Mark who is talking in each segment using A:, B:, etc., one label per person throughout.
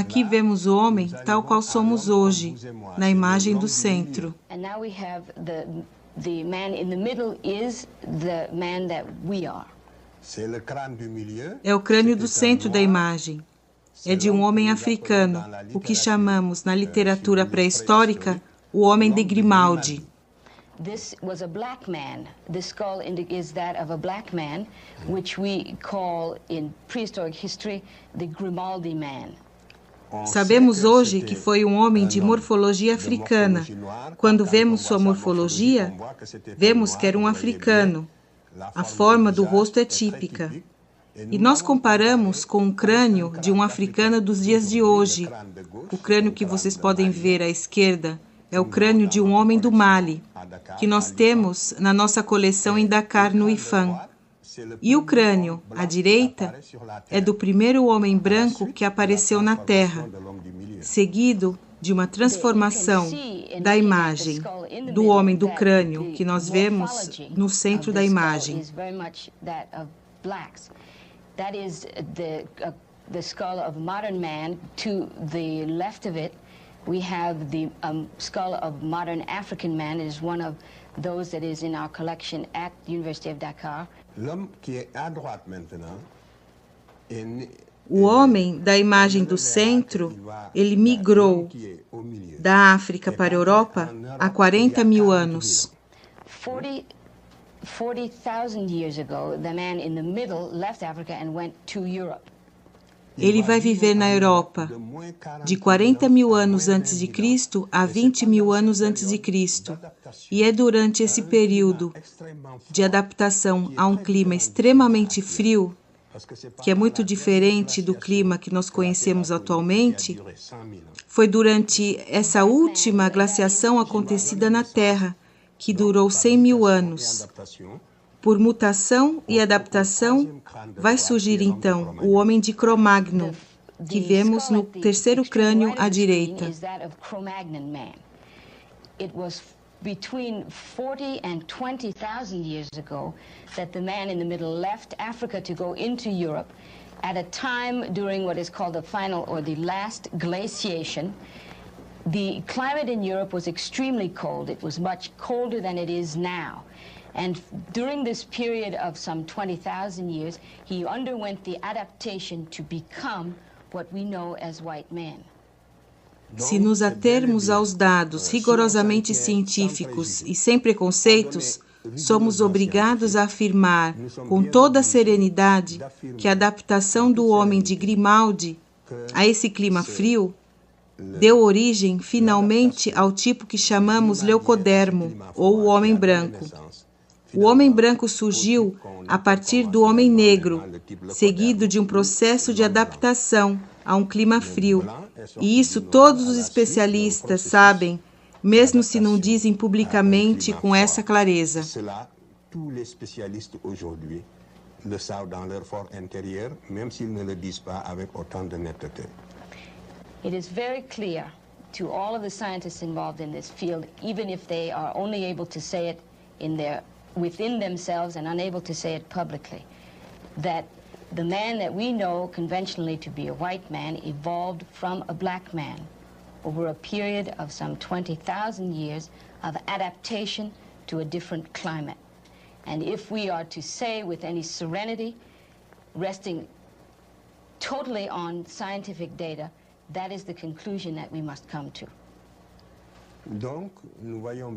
A: Aqui vemos o homem tal qual somos hoje, na imagem do centro.
B: And now we have the man in the middle is the man that we are.
A: É o crânio do centro da imagem. É de um homem africano, o que chamamos na literatura pré-histórica o homem de Grimaldi.
B: This was a black man. The skull is that of a black man, which we call in prehistoric history the Grimaldi man.
A: Sabemos hoje que foi um homem de morfologia africana. Quando vemos sua morfologia, vemos que era um africano. A forma do rosto é típica. E nós comparamos com o crânio de um africano dos dias de hoje. O crânio que vocês podem ver à esquerda é o crânio de um homem do Mali, que nós temos na nossa coleção em Dakar, no IFAM. E o crânio, à direita, é do primeiro homem branco que apareceu na Terra, seguido de uma transformação da imagem do homem do crânio que nós vemos no centro da imagem.
B: That is the skull of modern man. To the left of it, we have the skull of modern African man. It is one of those that is in our collection at the University of Dakar.
A: O homem da imagem do centro, ele migrou da África para a Europa há 40 mil anos.
B: 40,000 years ago, the man in the middle left Africa and went to Europe.
A: Ele vai viver na Europa de 40 mil anos antes de Cristo a 20 mil anos antes de Cristo. E é durante esse período de adaptação a um clima extremamente frio, que é muito diferente do clima que nós conhecemos atualmente, foi durante essa última glaciação acontecida na Terra, que durou 100 mil anos. Por mutação e adaptação, vai surgir então o homem de Cro-Magnon, que vemos no terceiro crânio à direita.
B: It was between 40 and 20,000 years ago that the man in the middle left Africa to go into Europe at a time during what is called the final or the last glaciation. The climate in Europe was extremely cold. It was much colder than it is now. And during this period of some 20,000 years, he underwent the adaptation to become what we know as white man.
A: Se nos atermos aos dados rigorosamente científicos e sem preconceitos, somos obrigados a afirmar com toda a serenidade que a adaptação do homem de Grimaldi a esse clima frio deu origem, finalmente, ao tipo que chamamos leucodermo, ou o homem branco. O homem branco surgiu a partir do homem negro, seguido de um processo de adaptação a um clima frio. E isso todos os especialistas sabem, mesmo se não dizem publicamente com essa clareza.
C: Tous les spécialistes aujourd'hui le savent dans leur fort intérieur, même s'ils ne le disent pas avec autant de netteté.
B: It is very clear to all of the scientists involved in this field, even if they are only able to say it within themselves and unable to say it publicly, that the man that we know conventionally to be a white man evolved from a black man over a period of some 20,000 years of adaptation to a different climate. And if we are to say with any serenity, resting totally on scientific data, that is the conclusion that we must come to.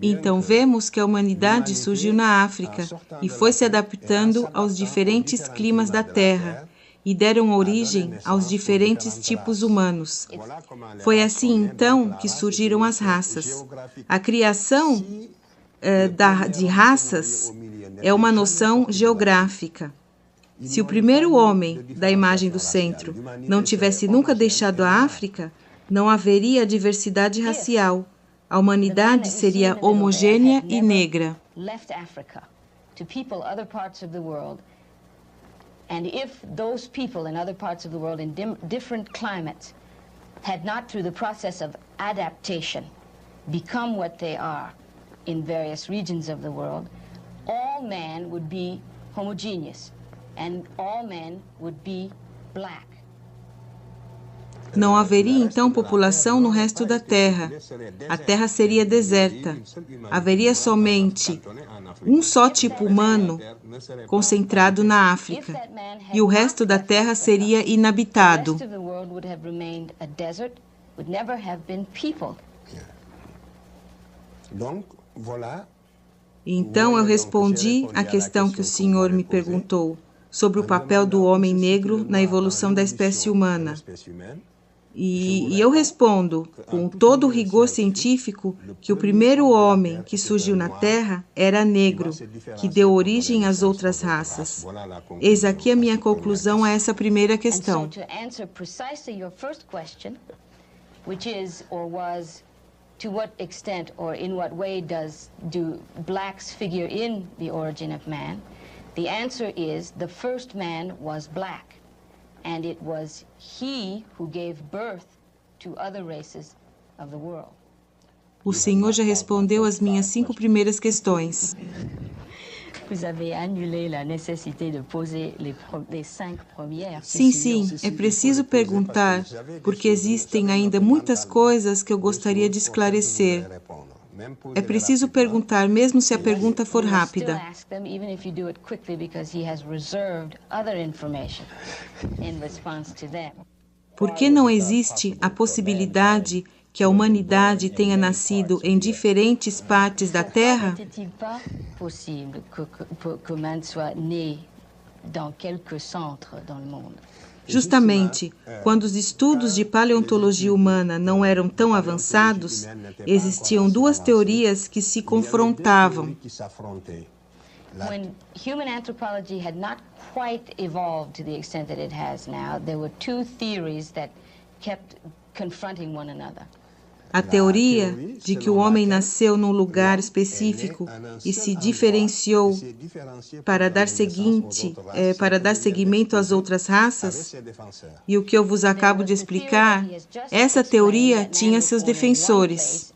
A: Então vemos que a humanidade surgiu na África e foi se adaptando aos diferentes climas da Terra e deram origem aos diferentes tipos humanos. Foi assim então que surgiram as raças. A criação de raças é uma noção geográfica. Se o primeiro homem da imagem do centro não tivesse nunca deixado a África, não haveria diversidade racial. A humanidade seria homogênea e negra.
B: And if those people in other parts of the world in different climates had not, through the process of adaptation, become what they are in various regions of the world, all men would be homogeneous and all men would be black.
A: Não haveria então população no resto da Terra. A Terra seria deserta. Haveria somente um só tipo humano concentrado na África. E o resto da Terra seria inabitado. Então eu respondi à questão que o senhor me perguntou sobre o papel do homem negro na evolução da espécie humana. E eu respondo, com todo o rigor científico, que o primeiro homem que surgiu na Terra era negro, que deu origem às outras raças. Eis aqui a minha conclusão a essa primeira questão.
B: To what extent or in what way do blacks figure in the origin of man? The answer is the first man was black, and it was he who gave birth to other races of the world.
A: O senhor já respondeu as minhas 5 primeiras questões.
B: Vous avez annulé la nécessité de poser les 5 premières.
A: Sim, é preciso perguntar, porque existem ainda muitas coisas que eu gostaria de esclarecer. É preciso perguntar, mesmo se a pergunta for rápida. Por que não existe a possibilidade que a humanidade tenha nascido em diferentes partes da Terra? Justamente, quando os estudos de paleontologia humana não eram tão avançados, existiam 2 teorias que se confrontavam.
B: When human anthropology had not quite evolved to the extent that it has now, there were 2 theories that kept confronting one another.
A: A teoria de que o homem nasceu num lugar específico e se diferenciou para dar seguimento às outras raças, e o que eu vos acabo de explicar, essa teoria tinha seus defensores.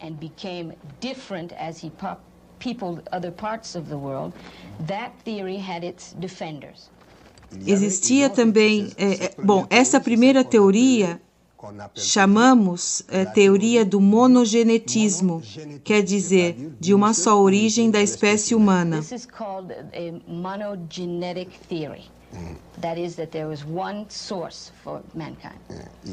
A: Existia também, essa primeira teoria chamamos teoria do monogenetismo, quer dizer, de uma só origem da espécie humana.
B: This is called a monogenetic theory. That is that there was one source for mankind.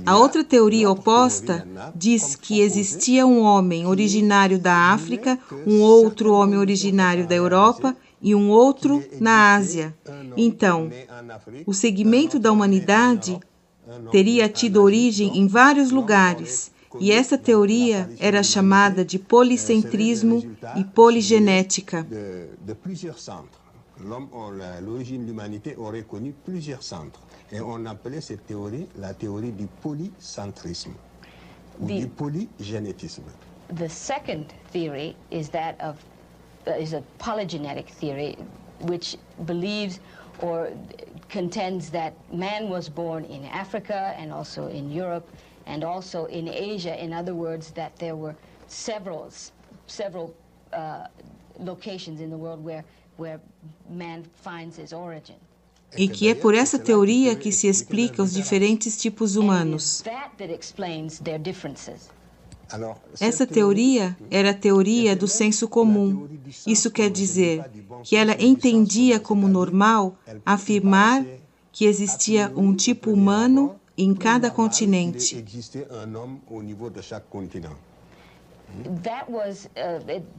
A: A outra teoria oposta diz que existia um homem originário da África, um outro homem originário da Europa e um outro na Ásia. Então, o segmento da humanidade teria tido origem em vários lugares, e essa teoria era chamada de policentrismo e poligenética.
C: L'origine de l'humanité aurait connu plusieurs centres, et on appelait cette théorie la théorie du polycentrisme ou du polygénétisme.
B: The second theory is that of is a polygenetic theory, which believes or contends that man was born in Africa and also in Europe and also in Asia. In other words, that there were several locations in the world where man finds his origin.
A: E que é por essa teoria que se explica os diferentes tipos humanos. Essa teoria era a teoria do senso comum. Isso quer dizer que ela entendia como normal afirmar que existia um tipo humano em cada continente.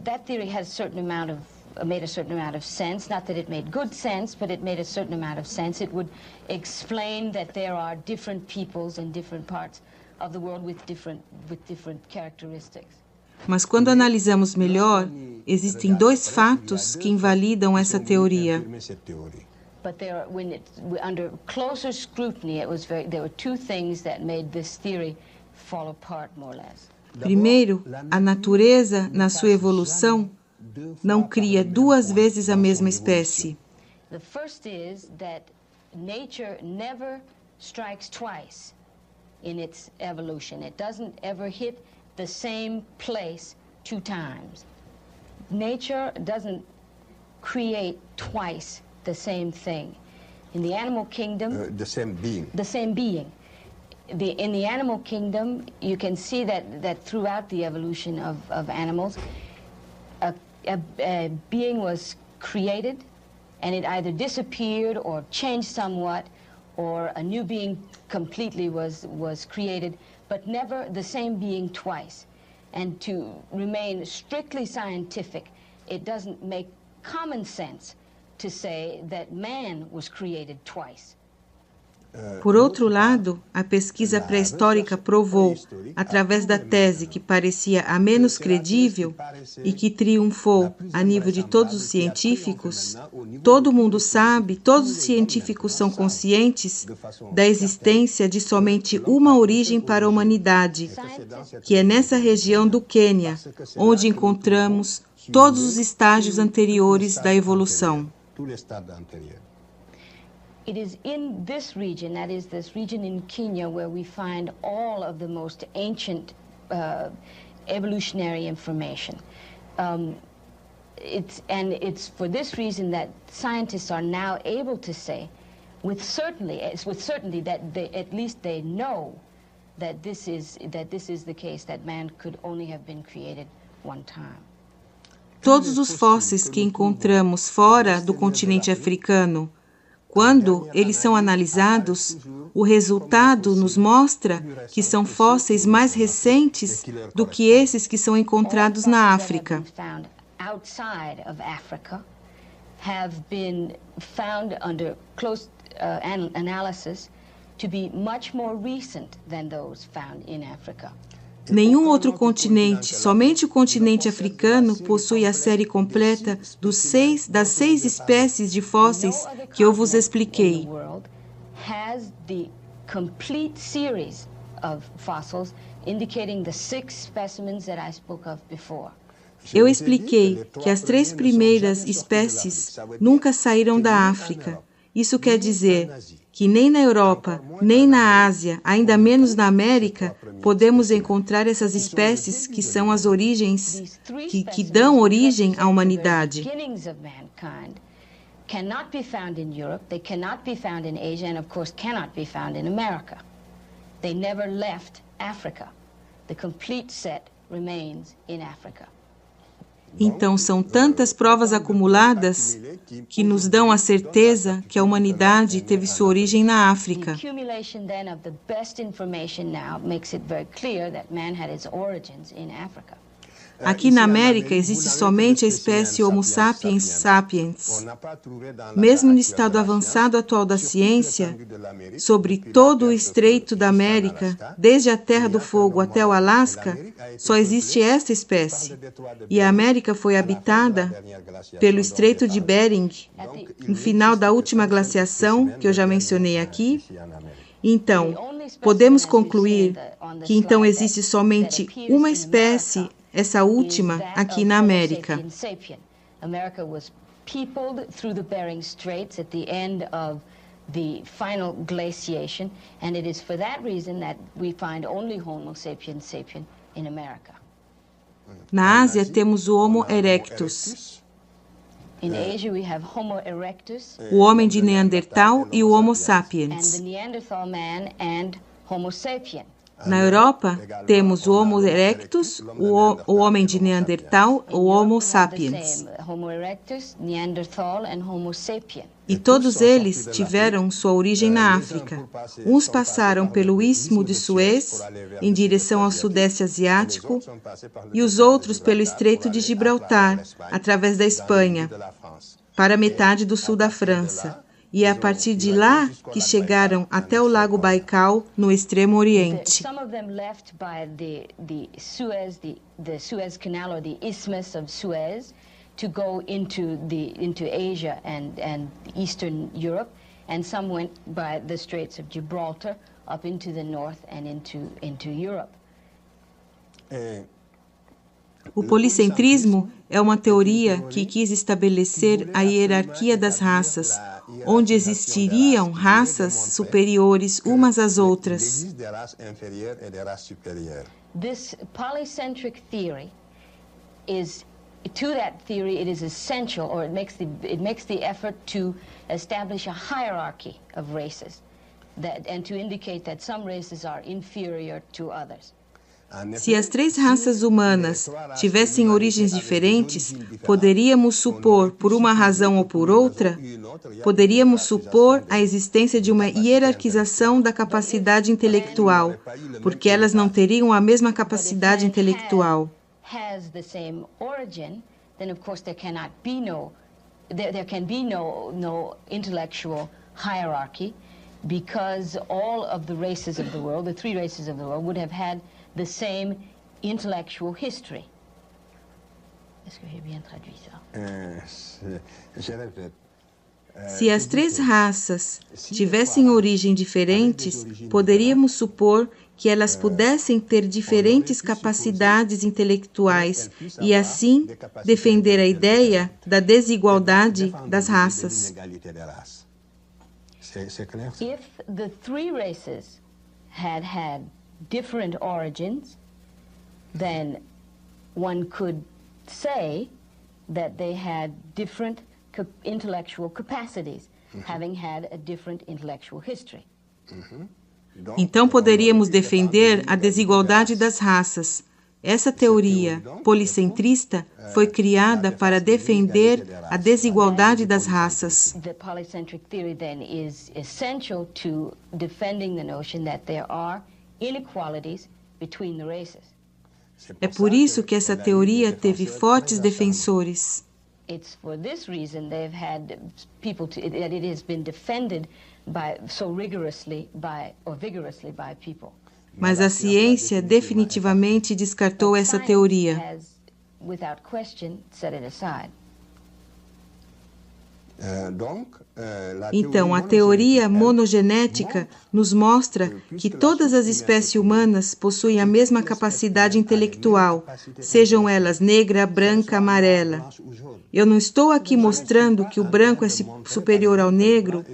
B: That theory has a certain amount of made a certain amount of sense. Not that it made good sense, but it made a certain amount of sense. It would explain that there are different peoples in different parts of the world with different characteristics.
A: Mas quando analisamos melhor, existem 2 fatos que invalidam essa teoria.
B: But under closer scrutiny, there were 2 things that made this theory fall apart more or less.
A: Primeiro, a natureza, na sua evolução, não cria 2 vezes a mesma espécie.
B: The first is that nature never strikes twice in its evolution. It doesn't ever hit the same place 2 times. Nature doesn't create twice the same thing. In the animal kingdom,
C: the same being.
B: The same being. In the animal kingdom, you can see that throughout the evolution of animals, a being was created, and it either disappeared or changed somewhat, or a new being completely was created, but never the same being twice. And to remain strictly scientific, it doesn't make common sense to say that man was created twice.
A: Por outro lado, a pesquisa pré-histórica provou, através da tese que parecia a menos credível e que triunfou a nível de todos os científicos, todo mundo sabe, todos os científicos são conscientes da existência de somente uma origem para a humanidade, que é nessa região do Quênia, onde encontramos todos os estágios anteriores da evolução.
B: It is in this region, that is this region in Kenya, where we find all of the most ancient evolutionary information. It's for this reason that scientists are now able to say, with certainty that at least they know that this is the case, that man could only have been created one time.
A: Todos os fósseis que encontramos fora do continente africano, quando eles são analisados, o resultado nos mostra que são fósseis mais recentes do que esses que são encontrados na África.
B: Outside of Africa have been found under close analysis to be much more recent than those found in Africa.
A: Nenhum outro continente, somente o continente africano, possui a série completa das 6 espécies de fósseis que eu vos expliquei. Eu expliquei que as 3 primeiras espécies nunca saíram da África. Isso quer dizer que nem na Europa, nem na Ásia, ainda menos na América, podemos encontrar essas espécies que são as origens, que dão origem à humanidade.
B: Cannot be found in Europe, they cannot be found in Asia, and of course cannot be found in America. They never left Africa. The complete set remains in Africa.
A: Então, são tantas provas acumuladas que nos dão a certeza que a humanidade teve sua origem na África. Aqui na América existe somente a espécie Homo sapiens sapiens. Mesmo no estado avançado atual da ciência, sobre todo o estreito da América, desde a Terra do Fogo até o Alasca, só existe esta espécie. E a América foi habitada pelo Estreito de Bering, no final da última glaciação, que eu já mencionei aqui. Então, podemos concluir que então existe somente uma espécie, essa última, aqui na América.
B: America was peopled through the Bering Straits at the end of the final glaciation, and it is for that reason that we find only Homo sapiens sapien in America.
A: Na Ásia temos o Homo erectus.
B: In Asia we have Homo erectus,
A: o homem de Neandertal e o Homo sapiens.
B: and the Neanderthal man and Homo sapien.
A: Na Europa, temos o Homo erectus, o homem de Neandertal, o Homo sapiens. E todos eles tiveram sua origem na África. Uns passaram pelo Istmo de Suez, em direção ao Sudeste Asiático, e os outros pelo Estreito de Gibraltar, através da Espanha, para metade do sul da França. E é a partir de lá que chegaram até o Lago Baikal, no extremo oriente.
B: Some of them left by the Suez Canal or the Isthmus of Suez to go into Asia and Eastern Europe, and some went by the Straits of Gibraltar up into the north and into Europe.
A: O policentrismo é uma teoria que quis estabelecer a hierarquia das raças, onde existiriam raças superiores umas às outras.
B: This polycentric theory is, to that theory, it is essential, or it makes the effort to establish a hierarchy of races. and to indicate that some races are inferior to others.
A: Se as 3 raças humanas tivessem origens diferentes, poderíamos supor, por uma razão ou por outra, poderíamos supor a existência de uma hierarquização da capacidade intelectual, porque elas não teriam a mesma capacidade intelectual.
B: Has the same origin, then of course there can be no intellectual hierarchy, because all of the races of the world, the 3 races of the world, would have had the same intellectual history. Est-ce que j'ai bien traduit ça?
A: Se as 3 raças tivessem origem diferentes, poderíamos supor que elas pudessem ter diferentes capacidades intelectuais e, assim, defender a ideia da desigualdade das raças.
B: If the 3 races had had different origins, then one could say that they had different intellectual capacities, having had a different intellectual history.
A: Então poderíamos defender a desigualdade das raças. Essa teoria policentrista foi criada para defender a desigualdade das raças.
B: The polycentric theory then is essential to defending the notion that there are inequalities between the races.
A: É por isso que essa teoria teve fortes defensores.
B: It's for this reason they've had people that it has been defended so vigorously by people.
A: Mas a ciência definitivamente descartou essa teoria.
B: Has, without question, set it aside.
A: Então, a teoria monogenética nos mostra que todas as espécies humanas possuem a mesma capacidade intelectual, sejam elas negra, branca, amarela. Eu não estou aqui mostrando que o branco é superior ao negro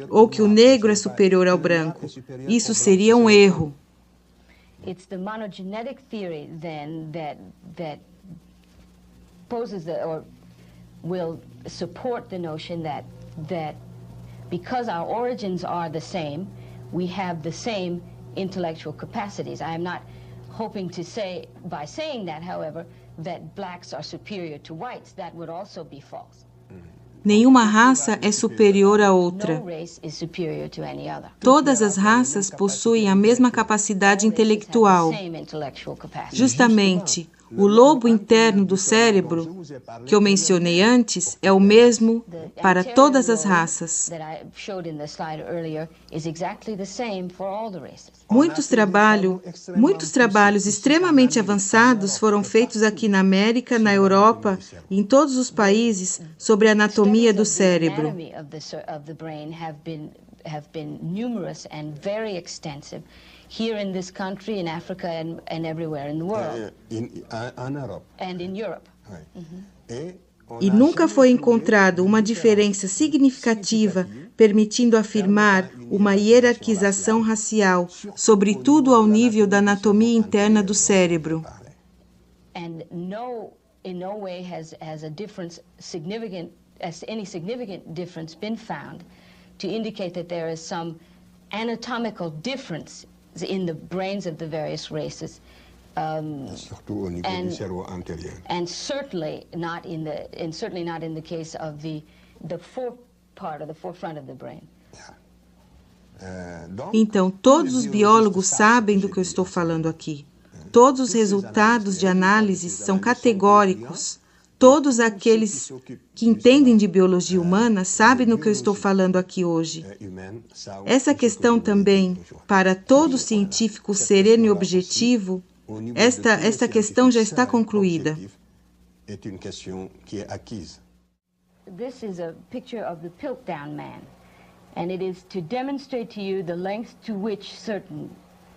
A: ou que o negro é superior ao branco. Isso seria um erro.
B: It's the monogenetic theory then that poses or will support the notion that because our origins are the same, we have the same intellectual capacities. I am not hoping to say, by saying that, however, that blacks are superior to whites. That would also be false.
A: Nenhuma raça é superior a outra.
B: No race is superior to any other.
A: Todas as raças possuem a mesma capacidade intelectual. Justamente, o lobo interno do cérebro, que eu mencionei antes, é o mesmo para todas as raças. Muitos trabalhos extremamente avançados foram feitos aqui na América, na Europa e em todos os países sobre a anatomia do cérebro.
B: Have been numerous and very extensive here in this country, in Africa, and everywhere in the world. And in Europe.
A: E nunca foi encontrado uma diferença significativa permitindo afirmar uma hierarquização racial, sobretudo ao nível da anatomia interna do cérebro.
B: And in no way has any significant difference been found to indicate that there is some anatomical difference in the brains of the various races, and certainly not in the case of the forefront of the brain.
A: Então, todos os biólogos sabem do que eu estou falando aqui. Todos os resultados de análise são categóricos. Todos aqueles que entendem de biologia humana sabem do que eu estou falando aqui hoje. Essa questão também, para todo científico sereno e objetivo, esta questão já está concluída.
B: This is a picture of the Piltdown Man, and it is to demonstrate to you the lengths to which certain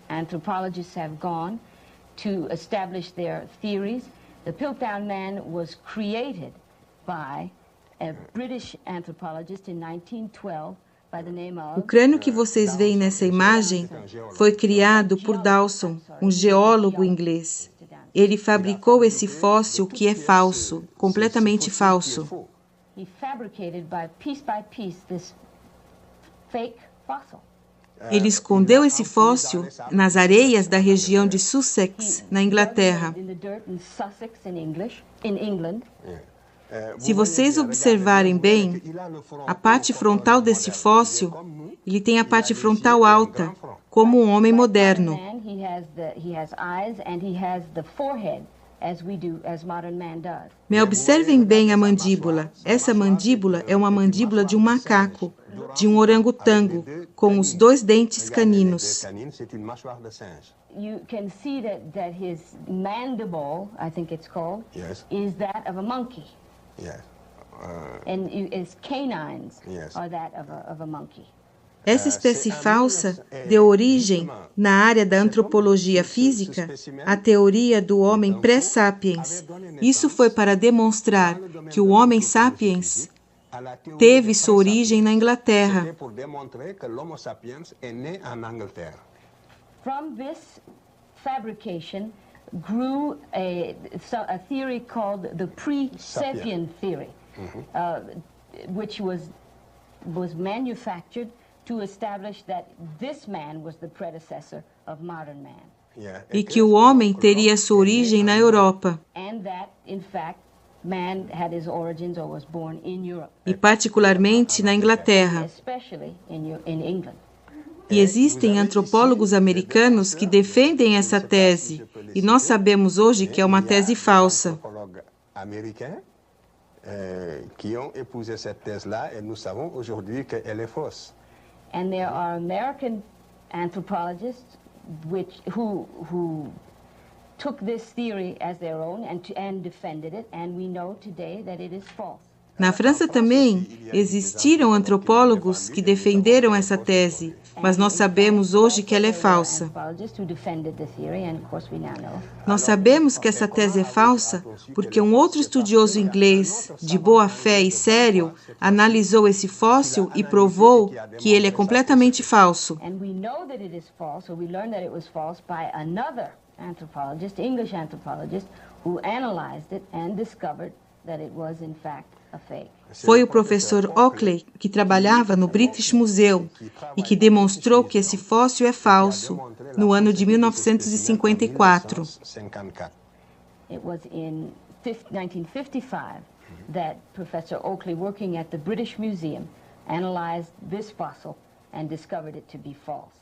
B: anthropologists have gone to establish their theories. The Piltdown Man was created by a British anthropologist in 1912 by the name of...
A: O crânio que vocês veem nessa imagem foi criado por Dawson, um geólogo inglês. Ele fabricou esse fóssil que é falso, completamente falso.
B: He fabricated by piece this fake fossil.
A: Ele escondeu esse fóssil nas areias da região de Sussex, na Inglaterra. Se vocês observarem bem, a parte frontal desse fóssil, ele tem a parte frontal alta, como um homem moderno. Mas observem bem a mandíbula. Essa mandíbula é uma mandíbula de um macaco, de um orangotango, com os dois dentes caninos.
B: You can see that his mandible, I think it's called, is that of a monkey. And his canines are that of a monkey.
A: Essa espécie falsa deu origem, na área da antropologia física, à teoria do homem pré-sapiens. Isso foi para demonstrar que o homem sapiens teve sua origem na Inglaterra.
B: From this fabrication grew a theory called the pre-sapien theory, which was manufactured to establish that this man was the predecessor of modern man.
A: E que o homem teria sua origem na Europa.
B: And that, in fact, man had his origins or was born in Europe.
A: E particularmente na Inglaterra.
B: Especially in England.
A: E existem antropólogos americanos que defendem essa tese, e nós sabemos hoje que é uma tese falsa.
C: Que ont épousé cette thèse-là, et nous savons aujourd'hui qu'elle est fausse.
B: And there are American anthropologists who took this theory as their own and defended it, and we know today that it is false.
A: Na França também existiram antropólogos que defenderam essa tese, mas nós sabemos hoje que ela é falsa. Nós sabemos que essa tese é falsa porque um outro estudioso inglês, de boa fé e sério, analisou esse fóssil e provou que ele é completamente falso.
B: English anthropologist, who analyzed it and discovered that it was in fact a fake.
A: Foi o professor Oakley, que trabalhava no British Museum e que demonstrou que esse fóssil é falso no ano de 1954.
B: It was in 1955 that Professor Oakley, working at the British Museum, analyzed this fossil and discovered it to be false.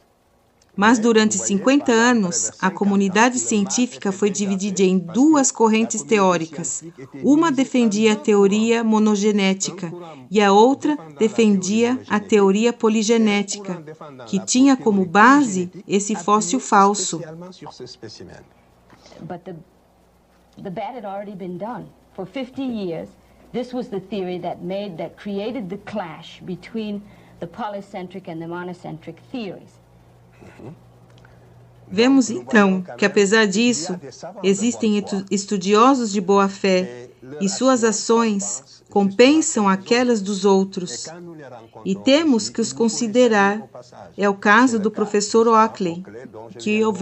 A: Mas durante 50 anos, a comunidade científica foi dividida em duas correntes teóricas. Uma defendia a teoria monogenética e a outra defendia a teoria poligenética, que tinha como base esse fóssil falso.
B: But the bad had already been done. For 50 years, this was the theory that created the clash between the polycentric and the monocentric theories.
A: Vemos então que, apesar disso, existem estudiosos de boa fé e suas ações compensam aquelas dos outros. E temos que os considerar. É o caso do professor Oakley, que eu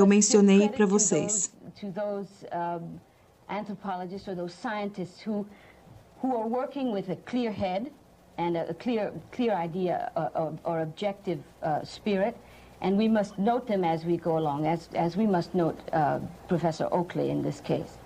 A: mencionei para vocês.
B: Anthropologists or those scientists who are working with a clear head and a clear idea or objective spirit, and we must note them as we go along, as we must note Professor Oakley in this case.